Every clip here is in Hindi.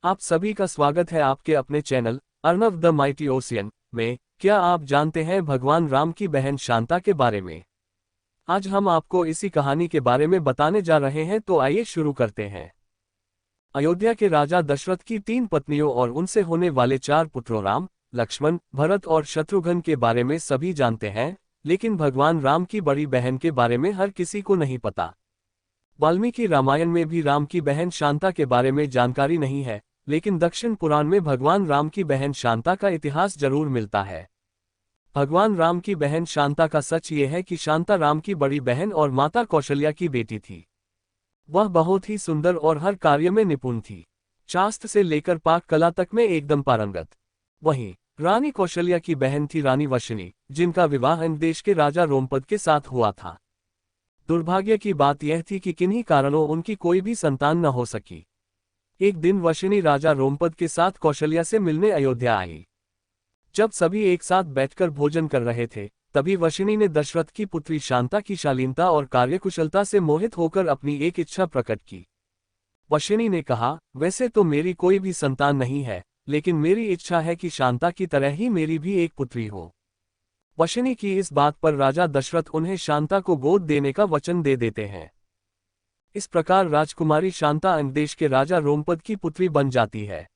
आप सभी का स्वागत है आपके अपने channel Arnav the mighty ocean में। क्या आप जानते हैं भगवान राम की बहन शांता के बारे में? आज हम आपको इसी कहानी के बारे में बताने जा रहे हैं, तो आइए शुरू करते हैं। अयोध्या के राजा दशरथ की 3 पत्नियों और उनसे होने वाले 4 पुत्रों राम, लक्ष्मण, भरत और शत्रुघ्न के बारे में सभी जानते हैं, लेकिन भगवान राम की बड़ी बहन के बारे में हर किसी को नहीं पता। वाल्मीकि रामायण में भी राम की बहन शांता के बारे में जानकारी नहीं है, लेकिन दक्षिण पुराण में भगवान राम की बहन शांता का इतिहास जरूर मिलता है। भगवान राम की बहन शांता का सच ये है कि शांता राम की बड़ी बहन और माता कौशल्या की बेटी थी। वह बहुत ही सुंदर और हर कार्य में निपुण थी। शास्त्र से लेकर पाक कला तक में एकदम पारंगत। वहीं रानी कौशल्या की बहन थी रानी वशिनी, जिनका विवाह अन्य देश के राजा रोमपद के साथ हुआ था। दुर्भाग्य की बात यह थी कि किन्हीं कारणों उनकी कोई भी संतान न हो सकी। एक दिन वशिनी राजा रोमपद के साथ कौशल्या से मिलने अयोध्या आई। जब सभी एक साथ बैठकर भोजन कर रहे थे, तभी वशिनी ने दशरथ की पुत्री शांता की शालीनता और कार्यकुशलता से मोहित होकर अपनी एक इच्छा प्रकट की। वशिनी ने कहा, वैसे तो मेरी कोई भी संतान नहीं है, लेकिन मेरी इच्छा है कि शांता की तरह ही मेरी भी एक पुत्री हो। वशिनी की इस बात पर राजा दशरथ उन्हें शांता को गोद देने का वचन दे देते हैं। इस प्रकार राजकुमारी शांता अन्य देश के राजा रोमपद की पुत्री बन जाती है।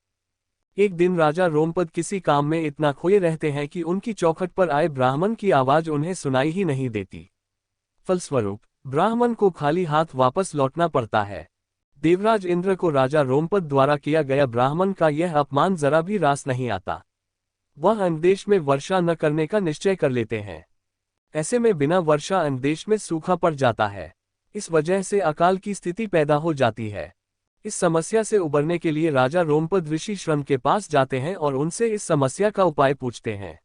एक दिन राजा रोमपद किसी काम में इतना खोए रहते हैं कि उनकी चौखट पर आए ब्राह्मण की आवाज उन्हें सुनाई ही नहीं देती। फलस्वरूप ब्राह्मण को खाली हाथ वापस लौटना पड़ता है। देवराज इंद्र को राजा रोमपद द्वारा किया गया ब्राह्मण का यह अपमान जरा भी रास नहीं आता। वह अन्य देश में वर्षा न करने का निश्चय कर लेते हैं। ऐसे में बिना वर्षा अन्य देश में सूखा पड़ जाता है। इस वजह से अकाल की स्थिति पैदा हो जाती है। इस समस्या से उबरने के लिए राजा रोमपद ऋषि श्रम के पास जाते हैं और उनसे इस समस्या का उपाय पूछते हैं।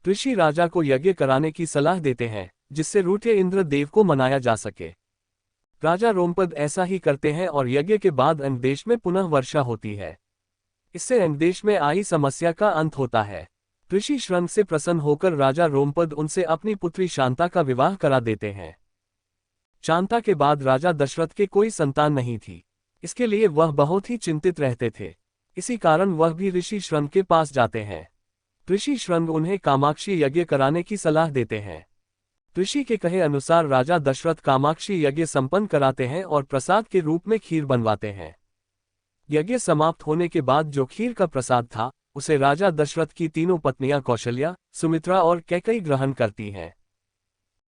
ऋषि राजा को यज्ञ कराने की सलाह देते हैं, जिससे रूठे इंद्र देव को मनाया जा सके। राजा रोमपद ऐसा ही करते हैं और यज्ञ के बाद अन्य देश में पुनः वर्षा होती है। इससे अन्य देश में आई समस्या का अंत होता है। ऋषि श्रम से प्रसन्न होकर राजा रोमपद उनसे अपनी पुत्री शांता का विवाह करा देते हैं। शांता के बाद राजा दशरथ के कोई संतान नहीं थी। इसके लिए वह बहुत ही चिंतित रहते थे। इसी कारण वह भी ऋषि श्रम के पास जाते हैं। ऋषि श्रम उन्हें कामाक्षी यज्ञ कराने की सलाह देते हैं। ऋषि के कहे अनुसार राजा दशरथ कामाक्षी यज्ञ संपन्न कराते हैं और प्रसाद के रूप में खीर बनवाते हैं। यज्ञ समाप्त होने के बाद जो खीर का प्रसाद था, उसे राजा दशरथ की तीनों पत्नियां कौशल्या, सुमित्रा और कैकेयी ग्रहण करती हैं।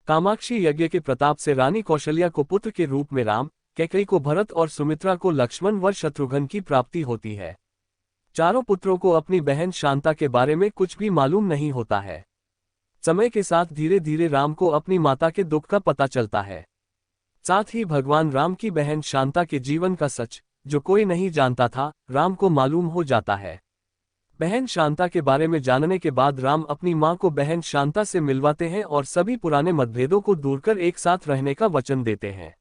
कामाक्षी यज्ञ के प्रताप से रानी कौशल्या को पुत्र के रूप में राम, कैकेयी को भरत और सुमित्रा को लक्ष्मण व शत्रुघ्न की प्राप्ति होती है। चारों पुत्रों को अपनी बहन शांता के बारे में कुछ भी मालूम नहीं होता है। समय के साथ धीरे धीरे राम को अपनी माता के दुख का पता चलता है। साथ ही भगवान राम की बहन शांता के जीवन का सच, जो कोई नहीं जानता था, राम को मालूम हो जाता है। बहन शांता के बारे में जानने के बाद राम अपनी मां को बहन शांता से मिलवाते हैं और सभी पुराने मतभेदों को दूर कर एक साथ रहने का वचन देते हैं।